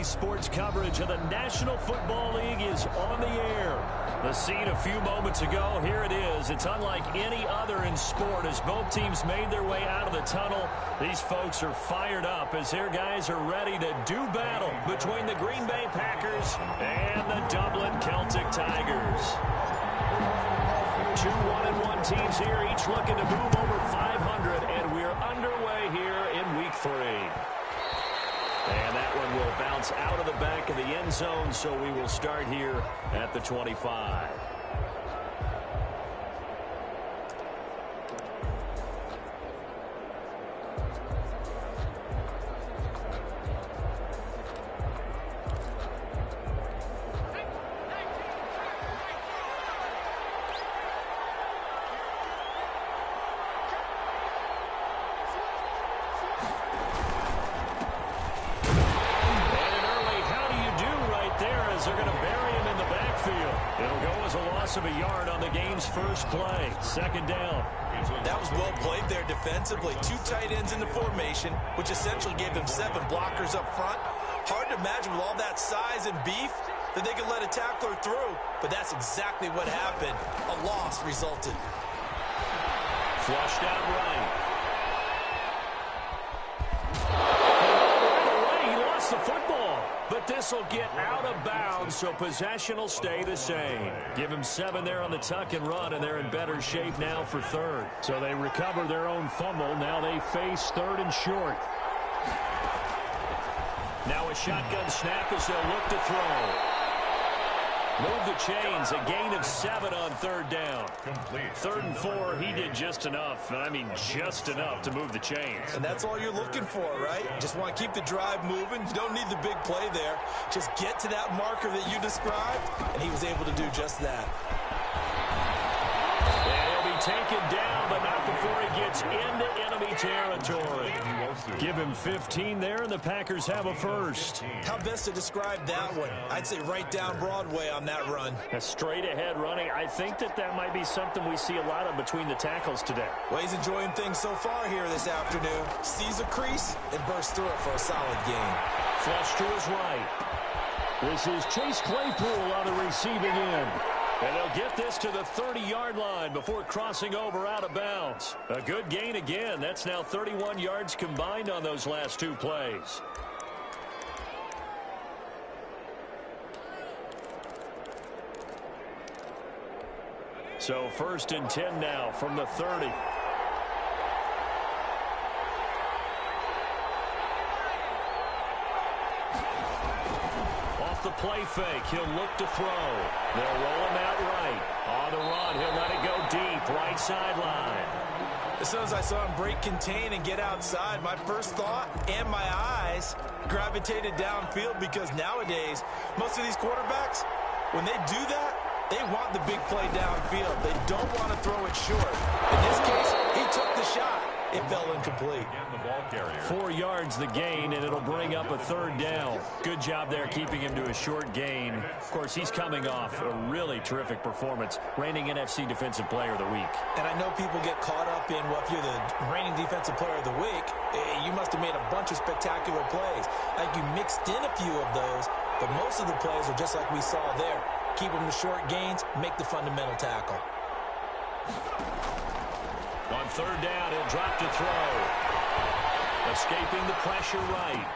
sports coverage of the National Football League is on the air. The scene a few moments ago, here it is. It's unlike any other in sport as both teams made their way out of the tunnel. These folks are fired up as their guys are ready to do battle between the Green Bay Packers and the Dublin Celtic Tigers. Two 1-1 teams here, each looking to move over 500, and we're underway here in Week 3. And that one will bounce out of the back of the end zone, so we will start here at the 25. Of a yard on the game's first play. Second down. That was well played there defensively. Two tight ends in the formation, which essentially gave them 7 blockers up front. Hard to imagine with all that size and beef that they could let a tackler through, but that's exactly what happened. A loss resulted. Flushed out right. He lost the football. But this will get out of bounds, so possession will stay the same. Give them 7 there on the tuck and run, and they're in better shape now for third. So they recover their own fumble. Now they face third and short. Now a shotgun snap as they'll look to throw. Move the chains, a gain of 7 on third down. Complete. 3rd and 4, he did just enough. I mean, just enough to move the chains. And that's all you're looking for, right? Just want to keep the drive moving. You don't need the big play there. Just get to that marker that you described, and he was able to do just that. And he'll be taken down, but not before he gets into enemy territory. Give him 15 there, and the Packers have a first. How best to describe that one? I'd say right down Broadway on that run. A straight-ahead running. I think that might be something we see a lot of between the tackles today. Well, he's enjoying things so far here this afternoon. Sees a crease and bursts through it for a solid gain. Flush to his right. This is Chase Claypool on the receiving end. And they'll get this to the 30-yard line before crossing over out of bounds. A good gain again. That's now 31 yards combined on those last 2 plays. So 1st and 10 now from the 30. The play fake. He'll look to throw. They'll roll him out right. On the run, he'll let it go deep. Right sideline. As soon as I saw him break contain and get outside, my first thought and my eyes gravitated downfield because nowadays, most of these quarterbacks, when they do that, they want the big play downfield. They don't want to throw it short. In this case, he took the shot. It fell incomplete. 4 yards the gain, and it'll bring up a 3rd down. Good job there keeping him to a short gain. Of course, he's coming off a really terrific performance, reigning NFC Defensive Player of the Week. And I know people get caught up in, well, if you're the reigning Defensive Player of the Week, you must have made a bunch of spectacular plays. Like you mixed in a few of those, but most of the plays are just like we saw there. Keep them to short gains, make the fundamental tackle. On 3rd down, he'll drop to throw. Escaping the pressure right.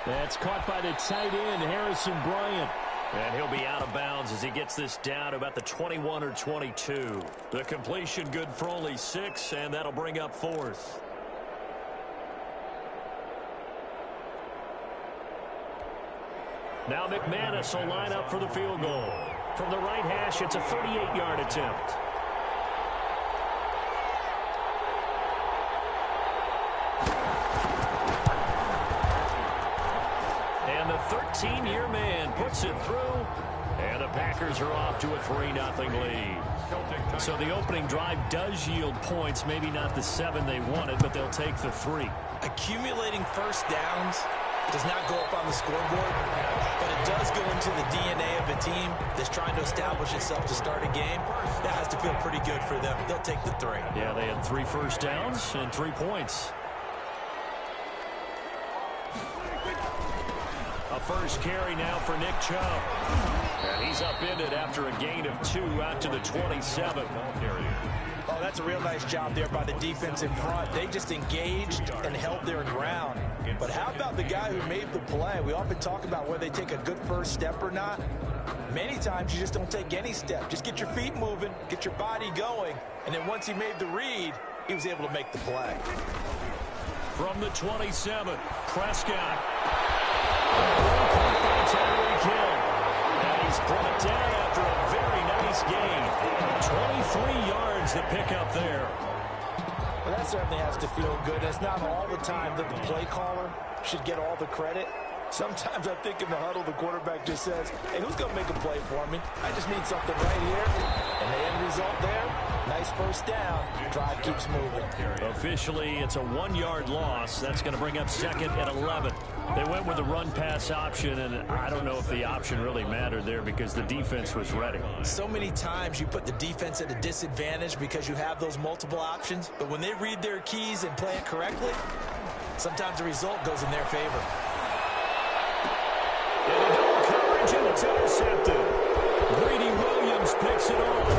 That's caught by the tight end, Harrison Bryant. And he'll be out of bounds as he gets this down to about the 21 or 22. The completion good for only 6, and that'll bring up 4th. Now McManus will line up for the field goal. From the right hash, it's a 38-yard attempt. And the 13-year man puts it through. And the Packers are off to a 3-0 lead. So the opening drive does yield points. Maybe not the 7 they wanted, but they'll take the 3. Accumulating first downs does not go up on the scoreboard, but it does go into the DNA of a team that's trying to establish itself to start a game. That has to feel pretty good for them. They'll take the 3. Yeah, they had 3 first downs and 3 points. A first carry now for Nick Chubb. And he's upended after a gain of 2 out to the 27. Oh, that's a real nice job there by the defense in front. They just engaged and held their ground. But how about the guy who made the play? We often talk about whether they take a good first step or not. Many times you just don't take any step. Just get your feet moving, get your body going, and then once he made the read, he was able to make the play. From the 27, Prescott. And he's brought down after a very nice gain. 23 yards to pick up there. Well, that certainly has to feel good. It's not all the time that the play caller should get all the credit. Sometimes I think in the huddle, the quarterback just says, hey, who's going to make a play for me? I just need something right here. And the end result there, nice first down. Drive keeps moving. Officially, it's a 1-yard loss. That's going to bring up second and 11. They went with the run-pass option, and I don't know if the option really mattered there because the defense was ready. So many times you put the defense at a disadvantage because you have those multiple options. But when they read their keys and play it correctly, sometimes the result goes in their favor. And a double coverage, and it's intercepted. Greedy Williams picks it off.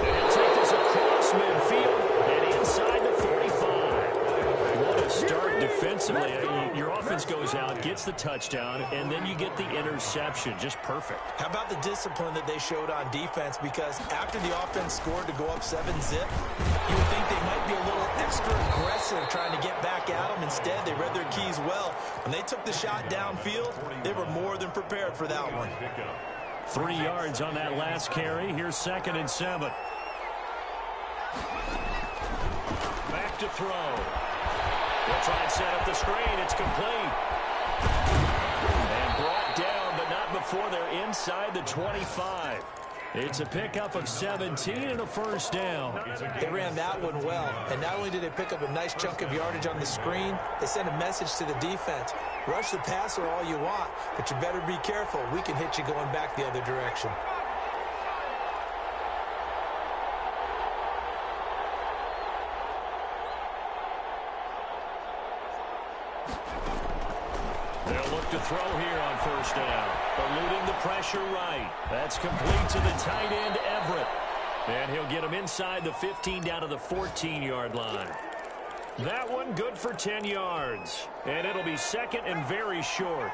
And he'll take this across midfield and inside the 45. What a start defensively. Your offense goes out, gets the touchdown, and then you get the interception. Just perfect. How about the discipline that they showed on defense? Because after the offense scored to go up 7-zip, you would think they might be a little extra aggressive trying to get back at them. Instead, they read their keys well. When they took the shot downfield, they were more than prepared for that one. 3 yards on that last carry. Here's second and 7. Back to throw. They'll try and set up the screen. It's complete. And brought down, but not before they're inside the 25. It's a pickup of 17 and a first down. They ran that one well. And not only did they pick up a nice chunk of yardage on the screen, they sent a message to the defense. Rush the passer all you want, but you better be careful. We can hit you going back the other direction. They'll look to throw here on first down. Eluding the pressure right. That's complete to the tight end, Everett. And he'll get him inside the 15 down to the 14-yard line. That one good for 10 yards. And it'll be second and very short.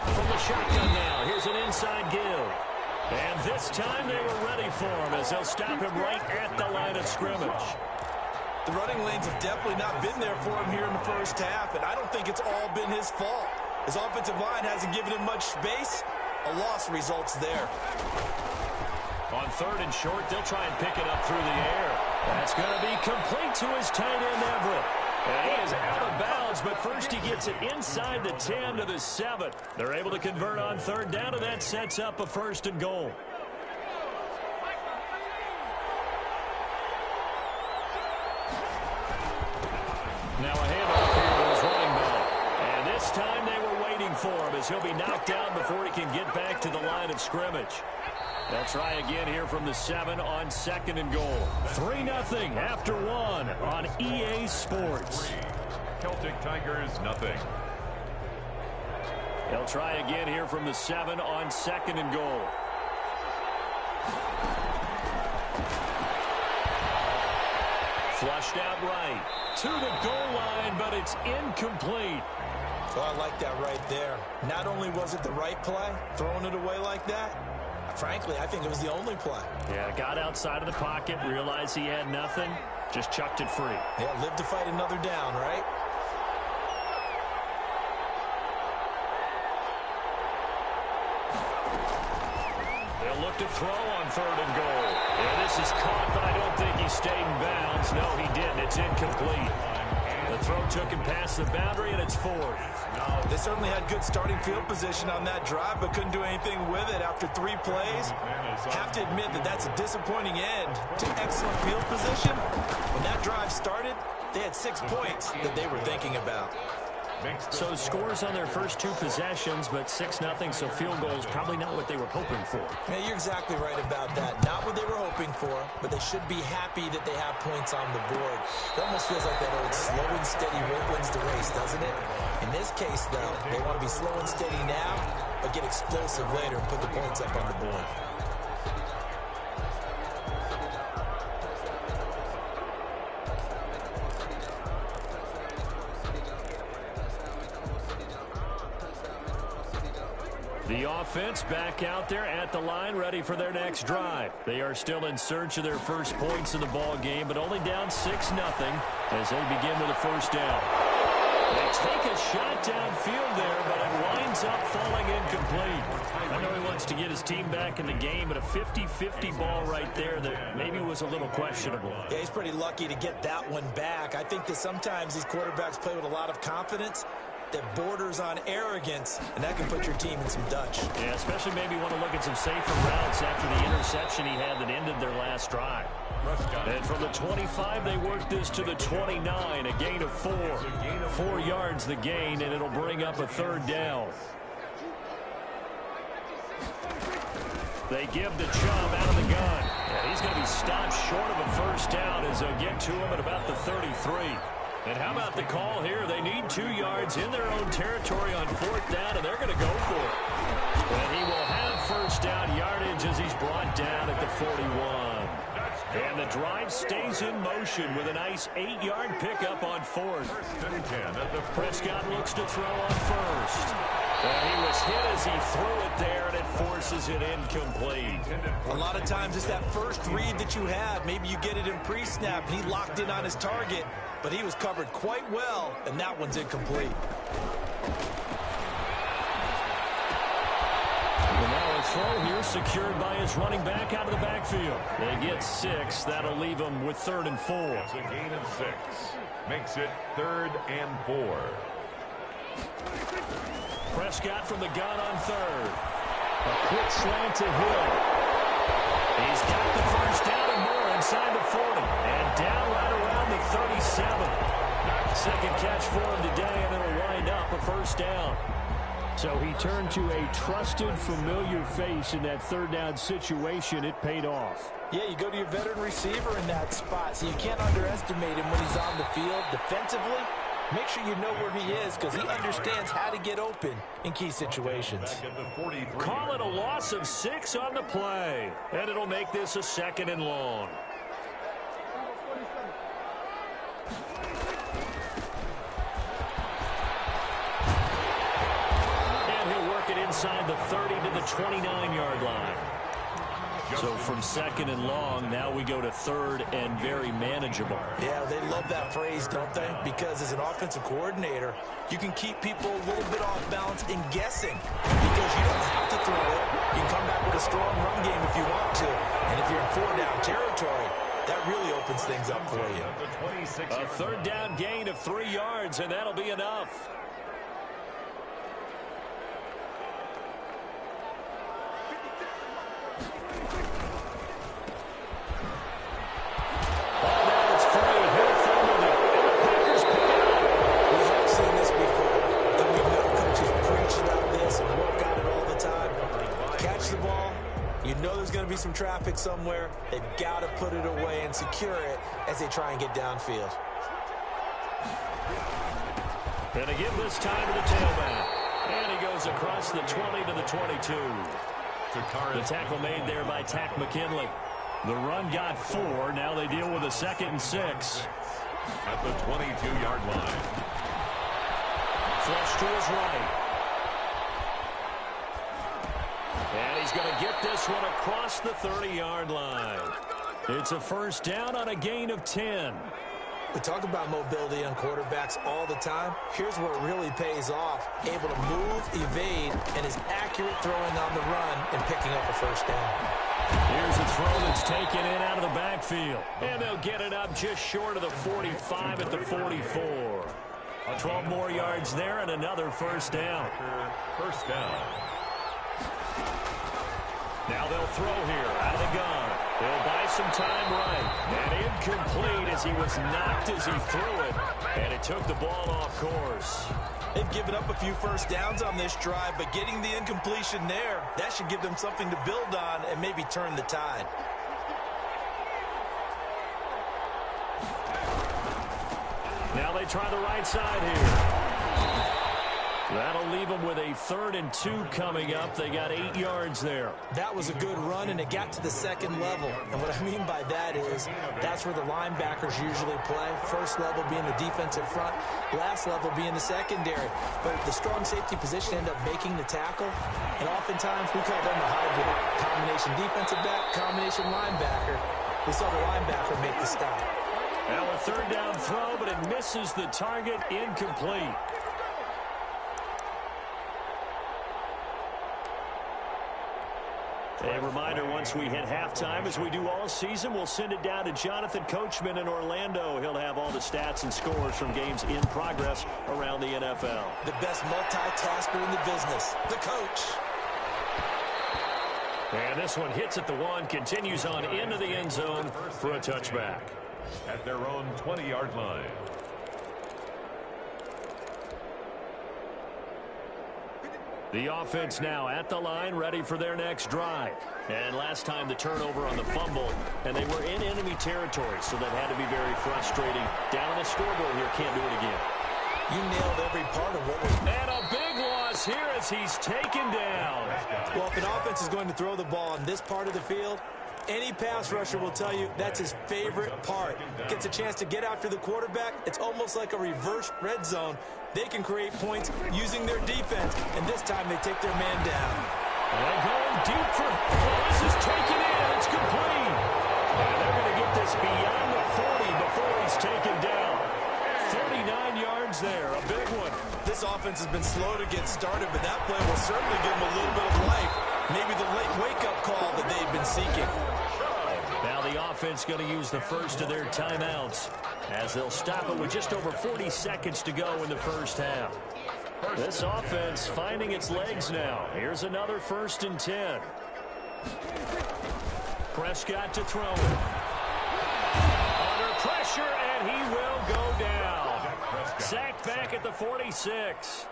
From the shotgun now, here's an inside give. And this time they were ready for him as they'll stop him right at the line of scrimmage. The running lanes have definitely not been there for him here in the first half, and I don't think it's all been his fault. His offensive line hasn't given him much space. A loss results there. On third and short, they'll try and pick it up through the air. That's going to be complete to his tight end, Everett. And he is out of bounds, but first he gets it inside the 10 to the 7. They're able to convert on third down, and that sets up a first and goal. Now a handoff here to his running back. And this time they were waiting for him as he'll be knocked down before he can get back to the line of scrimmage. They'll try again here from the 7 on second and goal. 3-0 after 1 on EA Sports. Celtic Tigers, nothing. They'll try again here from the 7 on second and goal. Flushed out right to the goal line, but it's incomplete. Well, I like that right there. Not only was it the right play, throwing it away like that, frankly, I think it was the only play. Yeah, got outside of the pocket, realized he had nothing, just chucked it free. Yeah, live to fight another down, right? They'll look to throw on third and goal. And this is caught, but I don't think he stayed in bounds. No, he didn't. It's incomplete. The throw took him past the boundary, and it's fourth. They certainly had good starting field position on that drive, but couldn't do anything with it after 3 plays. Have to admit that that's a disappointing end to excellent field position. When that drive started, they had 6 points that they were thinking about. So scores on their first two possessions, but 6-0, so field goals probably not what they were hoping for. Yeah, you're exactly right about that. Not what they were hoping for, but they should be happy that they have points on the board. It almost feels like that old slow and steady wins the race, doesn't it? In this case, though, they want to be slow and steady now, but get explosive later and put the points up on the board. The offense back out there at the line, ready for their next drive. They are still in search of their first points in the ball game, but only down 6-0 as they begin with a first down. They take a shot downfield there, but it winds up falling incomplete. I know he wants to get his team back in the game, but a 50-50 ball right there that maybe was a little questionable. Yeah, he's pretty lucky to get that one back. I think that sometimes these quarterbacks play with a lot of confidence that borders on arrogance, and that can put your team in some Dutch. Yeah, especially maybe want to look at some safer routes after the interception he had that ended their last drive. And from the 25, they work this to the 29, a gain of 4. 4 yards the gain, and it'll bring up a third down. They give to Chubb out of the gun. And he's going to be stopped short of a first down as they'll get to him at about the 33. And how about the call here? They need 2 yards in their own territory on 4th down, and they're going to go for it. And he will have first down yardage as he's brought down at the 41. And the drive stays in motion with a nice 8-yard pickup on 4th. Prescott looks to throw on first. And he was hit as he threw it there, and it forces it incomplete. A lot of times it's that first read that you have. Maybe you get it in pre-snap, and he locked in on his target, but he was covered quite well, and that one's incomplete. And now a throw here secured by his running back out of the backfield. They get 6. That'll leave them with 3rd and 4. It's a gain of 6. Makes it 3rd and 4. Prescott from the gun on 3rd. A quick slant to Hill. He's got the first down and more inside the 40. And down right around the 37. Second catch for him today, and it'll wind up a first down. So he turned to a trusted, familiar face in that 3rd down situation. It paid off. Yeah, you go to your veteran receiver in that spot, so you can't underestimate him when he's on the field defensively. Make sure you know where he is because he understands how to get open in key situations. Call it a loss of 6 on the play, and it'll make this a 2nd and long. And he'll work it inside the 30 to the 29-yard line. So from 2nd and long, now we go to 3rd and very manageable. Yeah, they love that phrase, don't they? Because as an offensive coordinator, you can keep people a little bit off balance and guessing because you don't have to throw it. You can come back with a strong run game if you want to. And if you're in 4-down territory, that really opens things up for you. A 3rd down gain of 3 yards, and that'll be enough. Be some traffic somewhere. They've got to put it away and secure it as they try and get downfield. And to give this time to the tailback. And he goes across the 20 to the 22. The tackle made there by Tack McKinley. The run got 4. Now they deal with a 2nd and 6. At the 22-yard line. Flush to his right. And he's going to get this one across the 30-yard line. It's a first down on a gain of 10. We talk about mobility on quarterbacks all the time. Here's where it really pays off. Able to move, evade, and is accurate throwing on the run and picking up a first down. Here's a throw that's taken in out of the backfield. And they'll get it up just short of the 45 at the 44. 12 more yards there and another first down. First down. Now they'll throw here out of the gun. They'll buy some time right. And incomplete as he was knocked as he threw it. And it took the ball off course. They've given up a few first downs on this drive, but getting the incompletion there, that should give them something to build on and maybe turn the tide. Now they try the right side here. That'll leave them with a 3rd and 2 coming up. They got 8 yards there. That was a good run, and it got to the second level. And what I mean by that is that's where the linebackers usually play. First level being the defensive front, last level being the secondary. But the strong safety position ended up making the tackle, and oftentimes we call them a hybrid. Combination defensive back, combination linebacker. We saw the linebacker make the stop. Now a 3rd down throw, but it misses the target, incomplete. A reminder, once we hit halftime, as we do all season, we'll send it down to Jonathan Coachman in Orlando. He'll have all the stats and scores from games in progress around the NFL. The best multitasker in the business, the coach. And this one hits at the 1, continues on into the end zone for a touchback. At their own 20-yard line. The offense now at the line, ready for their next drive. And last time the turnover on the fumble, and they were in enemy territory, so that had to be very frustrating. Down on the scoreboard here, can't do it again. You nailed every part of what was... And a big loss here as he's taken down. Well, if an offense is going to throw the ball in this part of the field, any pass rusher will tell you that's his favorite part. Gets a chance to get after the quarterback. It's almost like a reverse red zone. They can create points using their defense, and this time they take their man down. And going deep for... This is taken in. It's complete. And they're going to get this beyond the 40 before he's taken down. 39 yards there, a big one. This offense has been slow to get started, but that play will certainly give them a little bit of life. Maybe the late wake-up call that they've been seeking. Now the offense going to use the first of their timeouts as they'll stop it with just over 40 seconds to go in the first half. This offense finding its legs now. Here's another 1st and 10. Prescott to throw it. Under pressure, and he will go down. Sacked back at the 46.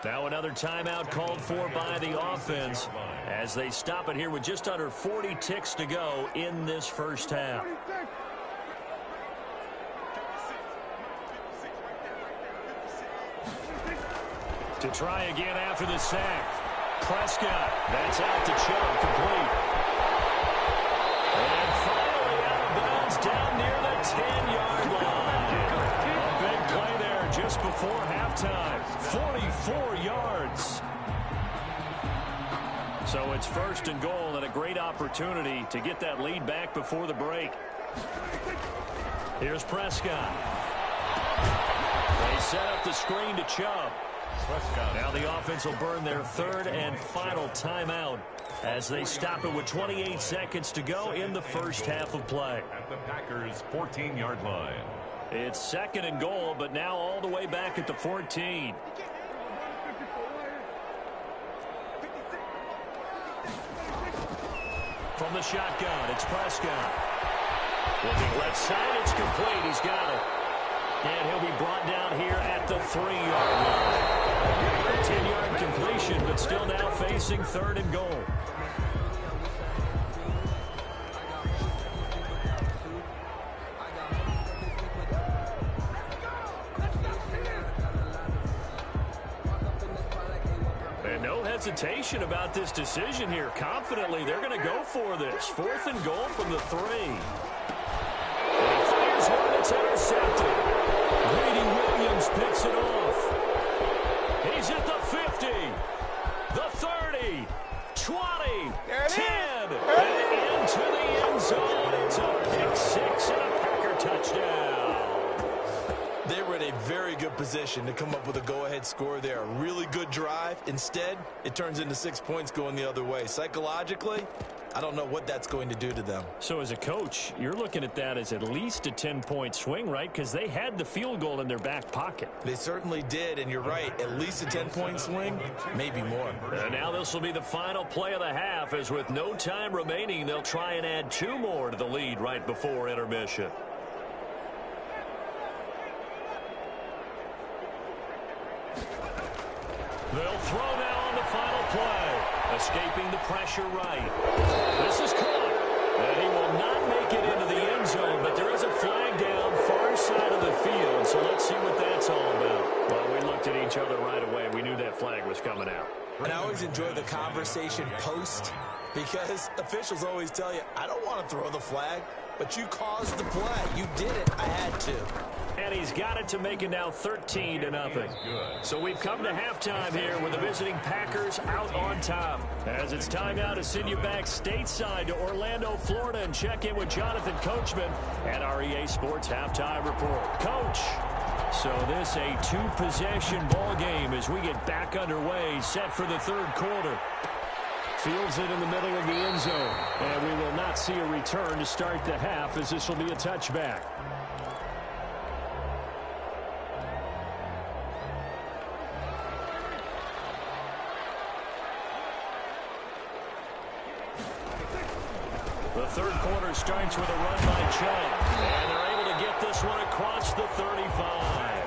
Now another timeout called for by the offense as they stop it here with just under 40 ticks to go in this first half. To try again after the sack. Prescott, that's out to Chubb, complete. And finally out of bounds down near the 10-yard line. A big play there just before halftime. 44 yards. So it's 1st and goal and a great opportunity to get that lead back before the break. Here's Prescott. They set up the screen to Chubb. Now the offense will burn their 3rd and final timeout as they stop it with 28 seconds to go in the first half of play. At the Packers' 14-yard line. It's 2nd and goal, but now all the way back at the 14. From the shotgun, it's Prescott. Looking left side, it's complete. He's got it. And he'll be brought down here at the 3-yard line. 10-yard completion, but still now facing 3rd and goal. And no hesitation about this decision here. Confidently, they're going to go for this. 4th and goal from the 3. And he fires one that's intercepted. Greedy Williams picks it off. He's at the 50, the 30, 20, 10, and into the end zone. It's a pick 6 and a Packer touchdown. They were in a very good position to come up with a go-ahead score there. A really good drive. Instead, it turns into 6 points going the other way. Psychologically, I don't know what that's going to do to them. So as a coach, you're looking at that as at least a 10-point swing, right? Because they had the field goal in their back pocket. They certainly did, and you're right. At least a 10-point swing, maybe more. And now this will be the final play of the half, as with no time remaining, they'll try and add 2 more to the lead right before intermission. They'll throw now on the final play. Escaping the pressure right. This is caught. And he will not make it into the end zone, but there is a flag down far side of the field, so let's see what that's all about. Well, we looked at each other right away. We knew that flag was coming out. And I always enjoy the conversation post because officials always tell you, I don't want to throw the flag, but you caused the play. You did it. I had to. And he's got it to make it now 13-0. So we've come to halftime here with the visiting Packers out on top. As it's time now to send you back stateside to Orlando, Florida, and check in with Jonathan Coachman at our EA Sports Halftime Report. Coach, so this a two-possession ball game as we get back underway, set for the third quarter. Fields it in the middle of the end zone. And we will not see a return to start the half as this will be a touchback. The third quarter starts with a run by Chubb. And they're able to get this one across the 35.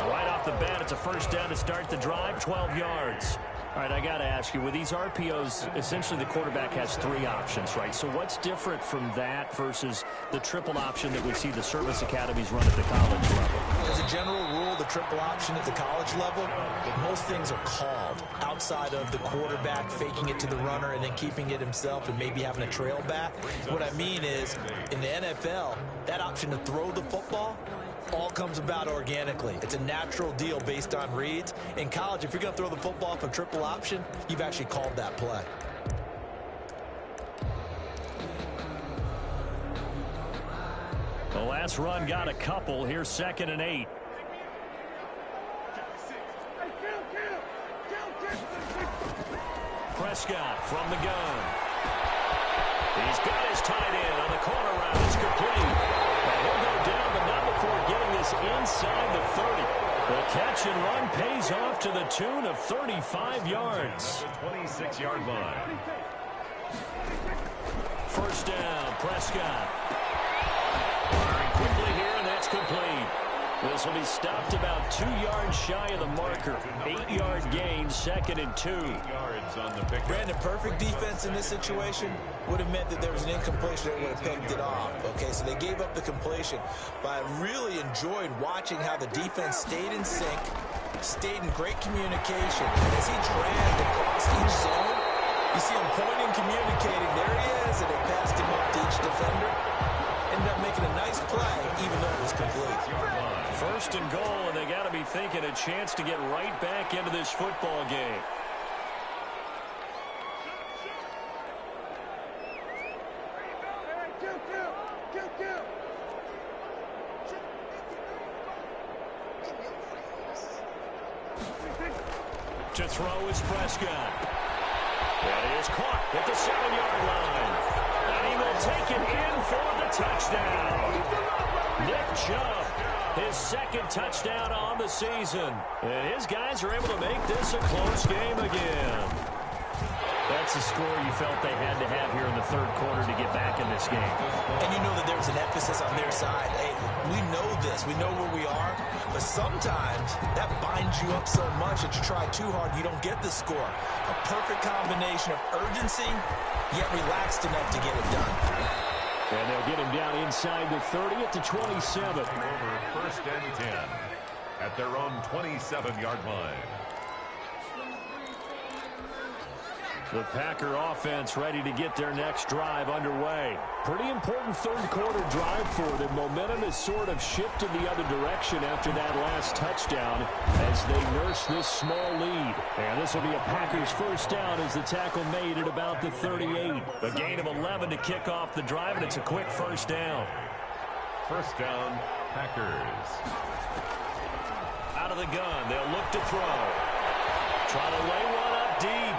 Right off the bat, it's a first down to start the drive, 12 yards. All right, I got to ask you, with these RPOs, essentially the quarterback has three options, right? So what's different from that versus the triple option that we see the service academies run at the college level? As a general rule, the triple option at the college level, most things are called outside of the quarterback faking it to the runner and then keeping it himself and maybe having a trail back. What I mean is, in the NFL, that option to throw the football all comes about organically. It's a natural deal based on reads. In college, if you're going to throw the football for triple option, you've actually called that play. The last run got a couple. Here's 2nd and 8. Prescott from the gun. He's got his tight end on the corner route. It's complete. And he'll go down, but not before getting this inside the 30. The catch and run pays off to the tune of 35 yards. 26-yard line. First down, Prescott. Firing quickly here, and that's complete. This will be stopped about 2 yards shy of the marker. 8-yard gain, 2nd and 2. 8 yards on the pick. Brandon, perfect defense in this situation would have meant that there was an incompletion that would have picked it off. Okay, so they gave up the completion. But I really enjoyed watching how the defense stayed in sync, stayed in great communication. And as he dragged across each zone, you see him pointing, communicating. There he is, and it passed him up to each defender. Ended up making a nice play, even though it was complete. First and goal, and they got to be thinking a chance to get right back into this football game. To throw is Prescott. That is caught at the 7-yard line. And he will take it in for the touchdown. Nick Chubb, his 2nd touchdown on the season. And his guys are able to make this a close game again. That's the score you felt they had to have here in the third quarter to get back in this game. And you know that there's an emphasis on their side. Hey, we know this. We know where we are. But sometimes that binds you up so much that you try too hard, you don't get the score. A perfect combination of urgency, yet relaxed enough to get it done. And they'll get him down inside the 30 at the 27. Over 1st and 10 at their own 27-yard line. The Packer offense ready to get their next drive underway. Pretty important third quarter drive for them. Momentum has sort of shifted the other direction after that last touchdown as they nurse this small lead. And this will be a Packers first down as the tackle made at about the 38. A gain of 11 to kick off the drive, and it's a quick first down. First down, Packers. Out of the gun, they'll look to throw. Try to lay one up deep.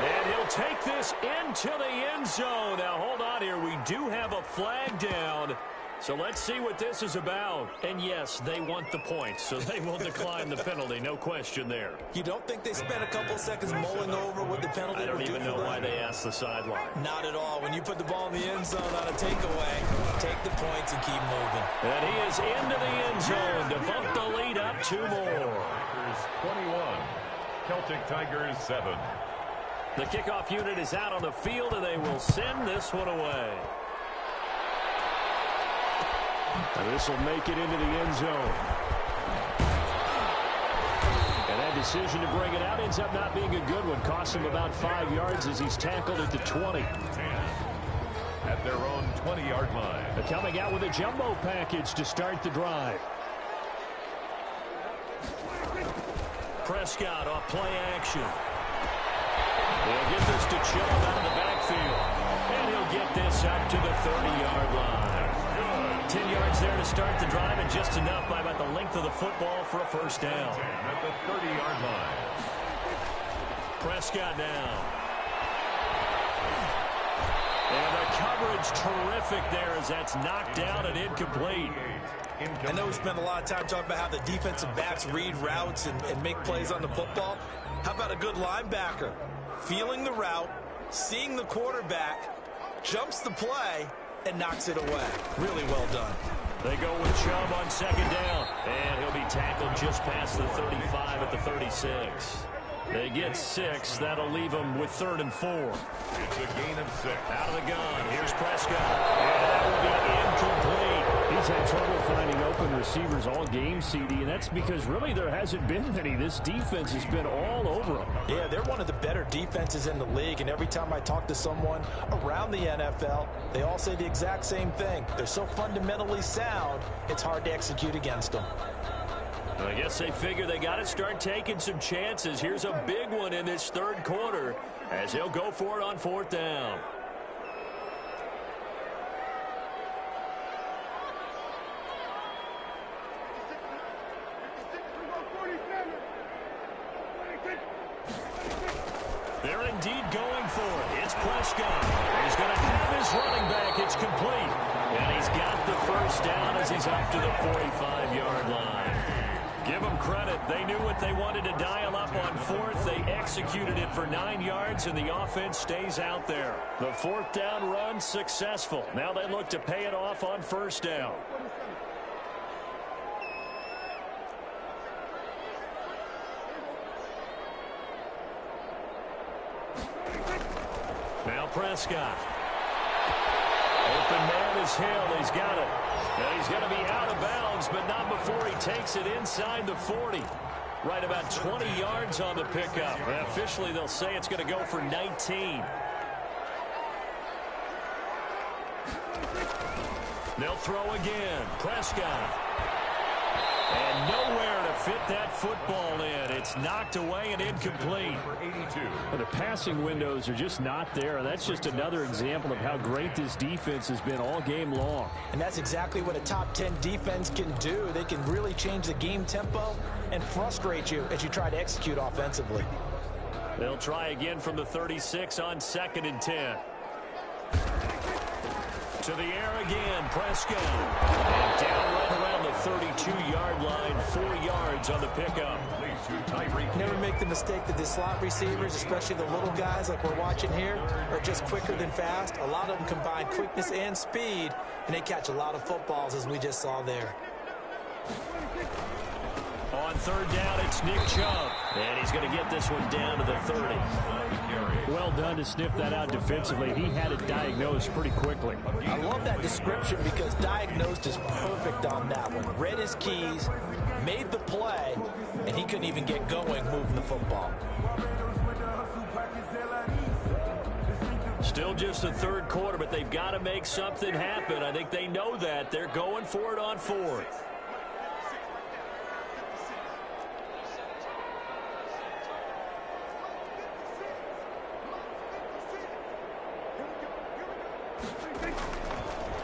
And he'll take this into the end zone. Now, hold on here. We do have a flag down. So let's see what this is about. And yes, they want the points, so they will decline the penalty. No question there. You don't think they spent a couple seconds mulling over what the penalty I would don't do even for know them? why they asked the sideline. Not at all. When you put the ball in the end zone on a takeaway, take the points and keep moving. And he is into the end zone to bump the lead up 2 more. Tigers 21, Celtic Tigers 7. The kickoff unit is out on the field, and they will send this one away. And this will make it into the end zone. And that decision to bring it out ends up not being a good one. Costs him about 5 yards as he's tackled at the 20. 10 at their own 20-yard line. They're coming out with a jumbo package to start the drive. Prescott off play action. He'll get this to Chubb out of the backfield. And he'll get this up to the 30-yard line. 10 yards there to start the drive, and just enough by about the length of the football for a first down. At the 30-yard line. Prescott now. And the coverage terrific there as that's knocked down and incomplete. I know we spent a lot of time talking about how the defensive backs read routes and make plays on the football. How about a good linebacker? Feeling the route, seeing the quarterback, jumps the play, and knocks it away. Really well done. They go with Chubb on second down, and he'll be tackled just past the 35 at the 36. They get 6. That'll leave them with 3rd and 4. It's a gain of 6. Out of the gun. Here's Prescott. And that will be incomplete. He's had trouble finding open receivers all game, CD, and that's because really there hasn't been many. This defense has been all over them. Yeah, they're one of the better defenses in the league, and every time I talk to someone around the NFL, they all say the exact same thing. They're so fundamentally sound, it's hard to execute against them. I guess they figure they got to start taking some chances. Here's a big one in this 3rd quarter as he'll go for it on 4th down. They're indeed going for it. It's Prescott. He's going to have his running back. It's complete. And he's got the first down as he's up to the 45-yard line. Give them credit. They knew what they wanted to dial up on 4th. They executed it for 9 yards, and the offense stays out there. The 4th down run successful. Now they look to pay it off on 1st down. Now Prescott. Open man is Hill. He's got it. And he's going to be out of bounds, but not before he takes it inside the 40. Right about 20 yards on the pickup. And officially, they'll say it's going to go for 19. They'll throw again. Prescott. And nowhere to fit that football in. It's knocked away and incomplete. The passing windows are just not there. That's just another example of how great this defense has been all game long. And that's exactly what a top 10 defense can do. They can really change the game tempo and frustrate you as you try to execute offensively. They'll try again from the 36 on 2nd and 10. To the air again, Prescott. And down right around the 32-yard line, 4 yards on the pickup. Never make the mistake that the slot receivers, especially the little guys like we're watching here, are just quicker than fast. A lot of them combine quickness and speed, and they catch a lot of footballs, as we just saw there. On 3rd down, it's Nick Chubb. And he's going to get this one down to the 30. Well done to sniff that out defensively. He had it diagnosed pretty quickly. I love that description because diagnosed is perfect on that one. Read his keys, made the play, and he couldn't even get going moving the football. Still just the 3rd quarter, but they've got to make something happen. I think they know that. They're going for it on 4th.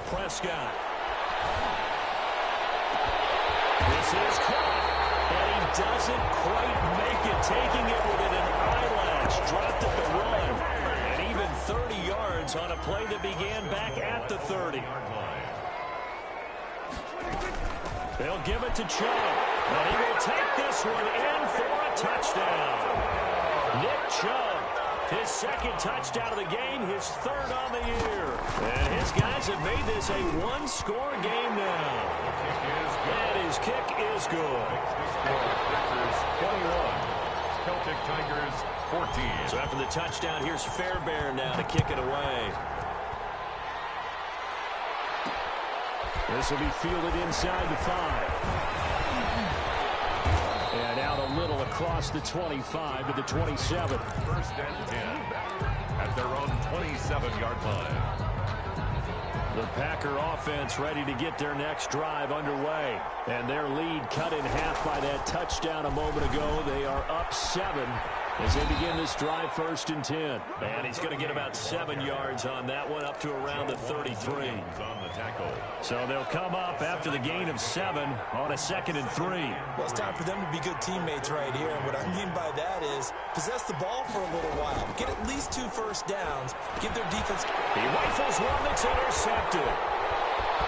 Prescott. This is caught, and he doesn't quite make it, taking it within an eyelash. Dropped at the run, and even 30 yards on a play that began back at the 30. They'll give it to Chubb. And he will take this one in for a touchdown. Nick Chubb, his second touchdown of the game, his third on the year. And his guys have made this a one-score game now. And his kick is good. Sixers 21. Celtic Tigers 14. So after the touchdown, here's Fairbairn now to kick it away. This will be fielded inside the 5. And out a little across the 25 to the 27. First and 10 at their own 27-yard line. The Packer offense ready to get their next drive underway. And their lead cut in half by that touchdown a moment ago. They are up 7 as they begin this drive, 1st and 10. And he's going to get about 7 yards on that one, up to around the 33. On the tackle. So they'll come up after the gain of 7 on a 2nd and 3. Well, it's time for them to be good teammates right here. And what I mean by that is possess the ball for a little while. Get at least 2 first downs. Give their defense... He rifles one that's intercepted.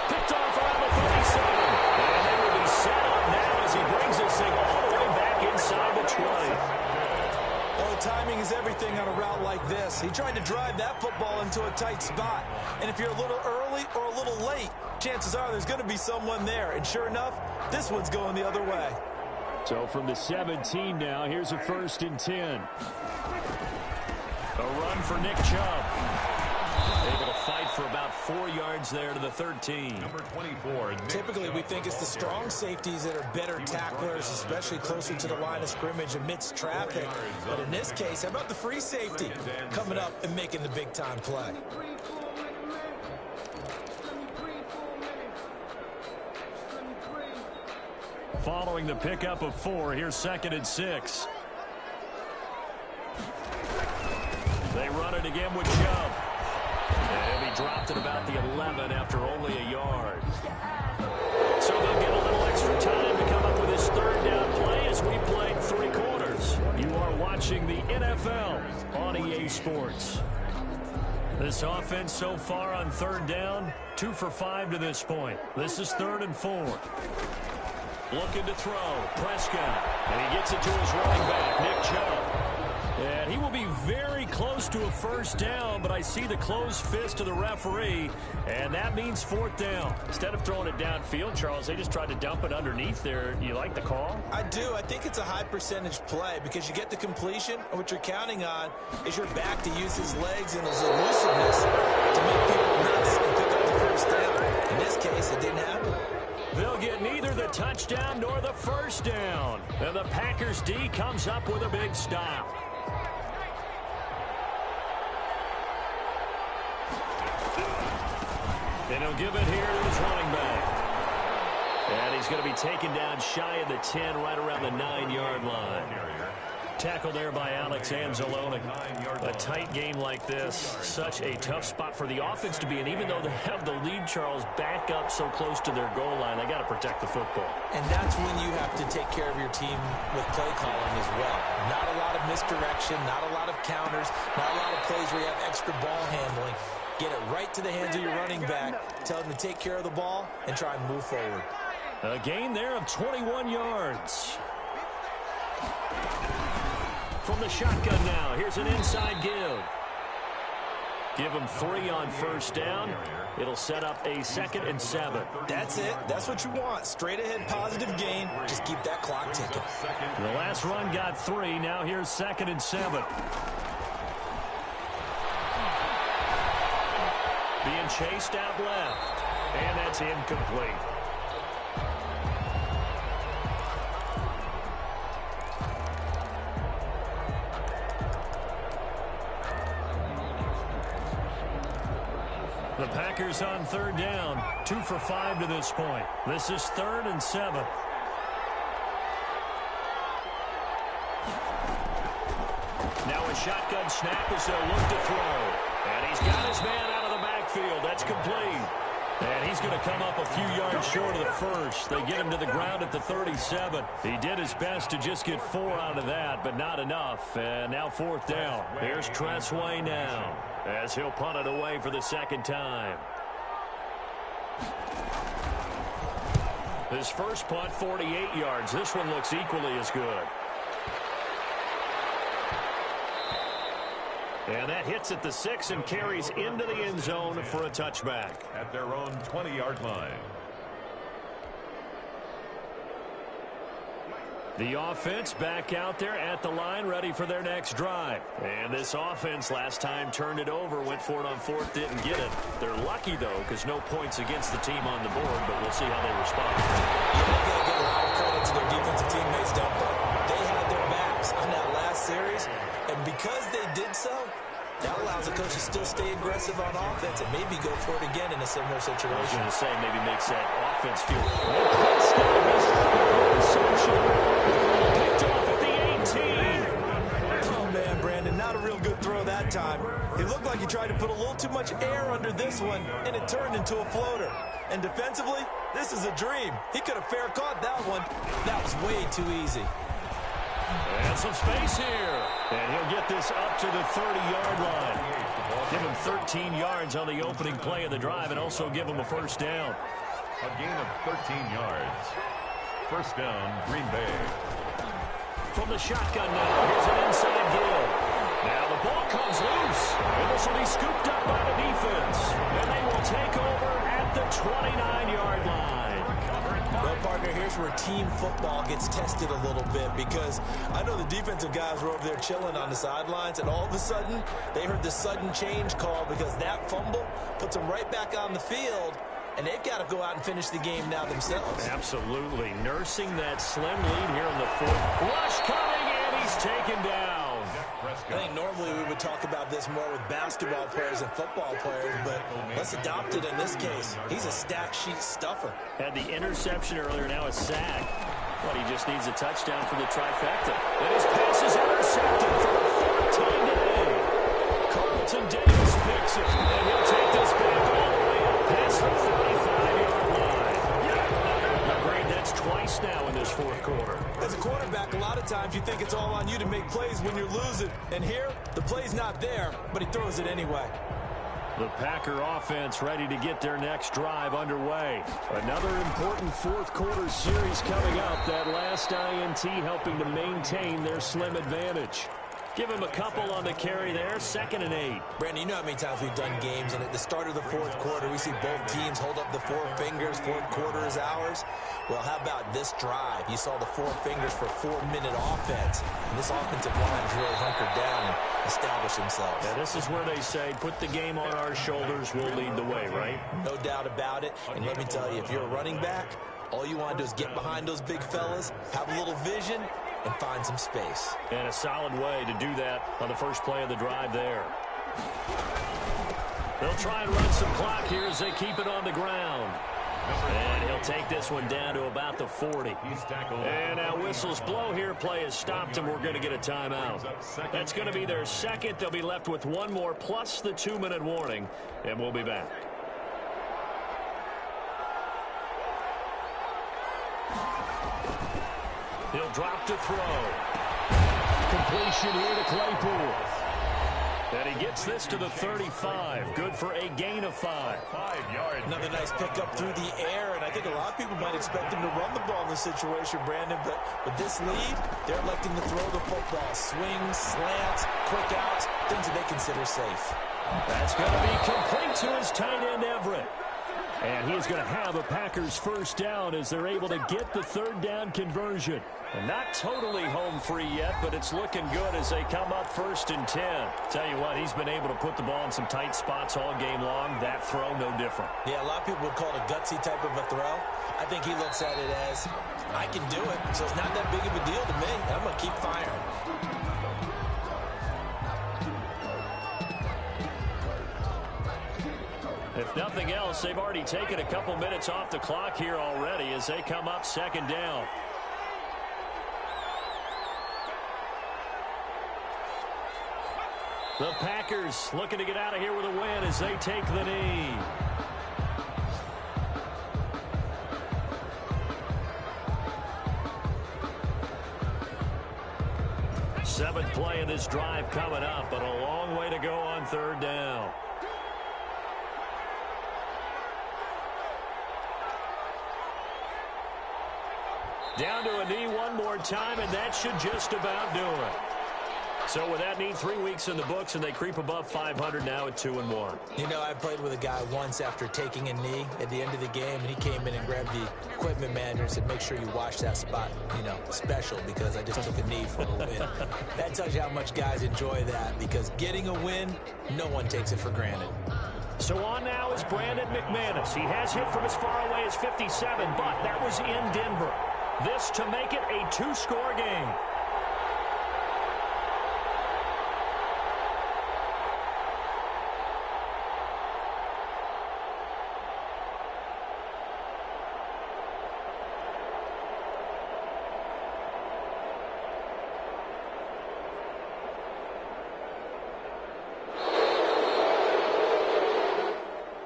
Picked off around the 37. And they will be set up now as he brings this thing all the way back inside the 20. Oh, timing is everything on a route like this. He tried to drive that football into a tight spot. And if you're a little early or a little late, chances are there's going to be someone there. And sure enough, this one's going the other way. So from the 17 now, here's a 1st and 10. A run for Nick Chubb. Able to fight for about 4 yards there to the 13. Number 24. Typically, we think it's the strong safeties that are better tacklers, especially closer to the line of scrimmage amidst traffic. But in this case, how about the free safety coming up and making the big-time play? Following the pickup of 4, here's 2nd and 6. They run it again with Chubb. And he dropped it about the 11 after only a yard. So they'll get a little extra time to come up with his 3rd down play as we played 3 quarters. You are watching the NFL on EA Sports. This offense so far on 3rd down, 2 for 5 to this point. This is 3rd and 4. Looking to throw. Prescott. And he gets it to his running back, Nick Chubb. And he will be very close to a 1st down, but I see the closed fist of the referee, and that means 4th down. Instead of throwing it downfield, Charles, they just tried to dump it underneath there. You like the call? I do. I think it's a high percentage play because you get the completion, and what you're counting on is your back to use his legs and his elusiveness to make people nuts and pick up the 1st down. In this case, it didn't happen. They'll get neither the touchdown nor the 1st down. And the Packers D comes up with a big stop. And he'll give it here to his running back. And he's going to be taken down shy of the 10, right around the 9-yard line. Tackled there by Alex Anzalone. A tight game like this, such a tough spot for the offense to be in. Even though they have the lead, Charles, back up so close to their goal line, they got to protect the football. And that's when you have to take care of your team with play calling as well. Not a lot of misdirection, not a lot of counters, not a lot of plays where you have extra ball handling. Get it right to the hands of your running back. Tell him to take care of the ball and try and move forward. A gain there of 21 yards. From the shotgun now, here's an inside give. Give him 3 on 1st down. It'll set up a 2nd and 7. That's it. That's what you want. Straight ahead positive gain. Just keep that clock ticking. The last run got 3. Now here's 2nd and 7. Being chased out left. And that's incomplete. The Packers on 3rd down, 2 for 5 to this point. This is 3rd and 7. Now a shotgun snap as they'll look to throw. And he's got his man out of the backfield. That's complete. And he's going to come up a few yards short of the 1st. They get him to the ground at the 37. He did his best to just get 4 out of that, but not enough. And now 4th down. Here's Tressway now, as he'll punt it away for the 2nd time. His first punt, 48 yards. This one looks equally as good. And that hits at the 6 and carries into the end zone for a touchback. At their own 20-yard line. The offense back out there at the line, ready for their next drive. And this offense last time turned it over, went for it on fourth, didn't get it. They're lucky, though, because no points against the team on the board, but we'll see how they respond. Yeah, they've got to give a lot of credit to their defensive teammates, don't they? They had their backs on that last series, and because they did so, that allows the coach to still stay aggressive on offense and maybe go for it again in a similar situation. I was going to say, maybe makes that offense feel picked off at the 18. Oh, man, Brandon, not a real good throw that time. It looked like he tried to put a little too much air under this one, and it turned into a floater. And defensively, this is a dream. He could have fair caught that one. That was way too easy. And some space here. And he'll get this up to the 30-yard line. Give him 13 yards on the opening play of the drive and also give him a first down. A gain of 13 yards. First down, Green Bay. From the shotgun now, here's an inside give. Now the ball comes loose. And this will be scooped up by the defense. And they will take over at the 29-yard line. Well, partner, here's where team football gets tested a little bit because I know the defensive guys were over there chilling on the sidelines, and all of a sudden, they heard the sudden change call because that fumble puts them right back on the field, and they've got to go out and finish the game now themselves. Absolutely. Nursing that slim lead here in the fourth. Rush coming, and he's taken down. I think normally we would talk about this more with basketball players and football players, but let's adopt it in this case. He's a stack sheet stuffer. Had the interception earlier, now a sack. But he just needs a touchdown for the trifecta. And his pass is intercepted for the third time today. Carlton Davis picks it, and he'll take this back all the way up past the 35-yard line. Agreed, that's twice now in this fourth quarter. As a quarterback, a lot of times you think it's all on you to make plays when you're losing. And here, the play's not there, but he throws it anyway. The Packer offense ready to get their next drive underway. Another important fourth quarter series coming up. That last INT helping to maintain their slim advantage. Give him a couple on the carry there, 2nd and 8. Brandon, you know how many times we've done games, and at the start of the fourth quarter, we see both teams hold up the four fingers, fourth quarter is ours. Well, how about this drive? You saw the four fingers for 4-minute offense, and this offensive line has really hunkered down and established themselves. Now, this is where they say, put the game on our shoulders, we'll lead the way, right? No doubt about it, and let me tell you, if you're a running back, all you want to do is get behind those big fellas, have a little vision, and find some space. And a solid way to do that on the first play of the drive there. They'll try and run some clock here as they keep it on the ground. And he'll take this one down to about the 40. And now whistles blow here. Play has stopped, and we're going to get a timeout. That's going to be their second. They'll be left with one more plus the 2-minute warning, and we'll be back. He'll drop to throw. Completion here to Claypool. And he gets this to the 35. Good for a gain of 5. 5 yards. Another nice pickup through the air, and I think a lot of people might expect him to run the ball in this situation, Brandon, but with this lead, they're electing to throw the football. Swings, slants, quick outs, things that they consider safe. That's going to be complete to his tight end, Everett. And he's going to have a Packers first down as they're able to get the third down conversion. And not totally home free yet, but it's looking good as they come up 1st and 10. Tell you what, he's been able to put the ball in some tight spots all game long. That throw, no different. Yeah, a lot of people would call it a gutsy type of a throw. I think he looks at it as, I can do it, so it's not that big of a deal to me. I'm going to keep firing. If nothing else, they've already taken a couple minutes off the clock here already as they come up 2nd down. The Packers looking to get out of here with a win as they take the knee. Seventh play of this drive coming up, but a long way to go on 3rd down. Down to a knee one more time, and that should just about do it. So with that knee, 3 weeks in the books, and they creep above 500 now at 2-1. You know, I played with a guy once after taking a knee at the end of the game, and he came in and grabbed the equipment manager and said, make sure you watch that spot, you know, special, because I just took a knee for a win. That tells you how much guys enjoy that, because getting a win, no one takes it for granted. So on now is Brandon McManus. He has hit from as far away as 57, but that was in Denver. This to make it a 2-score game.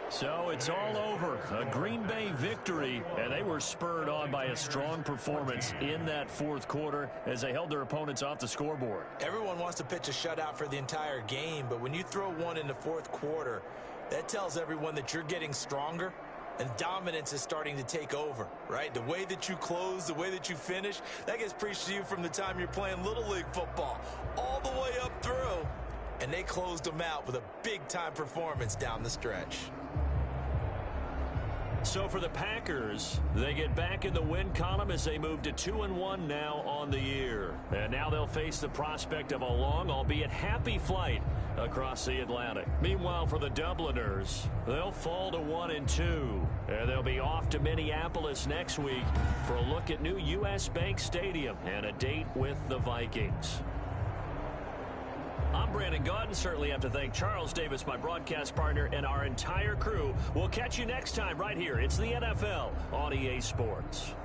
So it's all over. A Green Bay victory, and they were spurred on by a strong performance in that fourth quarter as they held their opponents off the scoreboard. Everyone wants to pitch a shutout for the entire game, but when you throw one in the fourth quarter, that tells everyone that you're getting stronger and dominance is starting to take over, right? The way that you close, the way that you finish, that gets preached to you from the time you're playing Little League football all the way up through, and they closed them out with a big-time performance down the stretch. So for the Packers, they get back in the win column as they move to 2-1 now on the year. And now they'll face the prospect of a long, albeit happy flight across the Atlantic. Meanwhile, for the Dubliners, they'll fall to 1-2. And they'll be off to Minneapolis next week for a look at new U.S. Bank Stadium and a date with the Vikings. I'm Brandon Gaudin. Certainly have to thank Charles Davis, my broadcast partner, and our entire crew. We'll catch you next time right here. It's the NFL on EA Sports.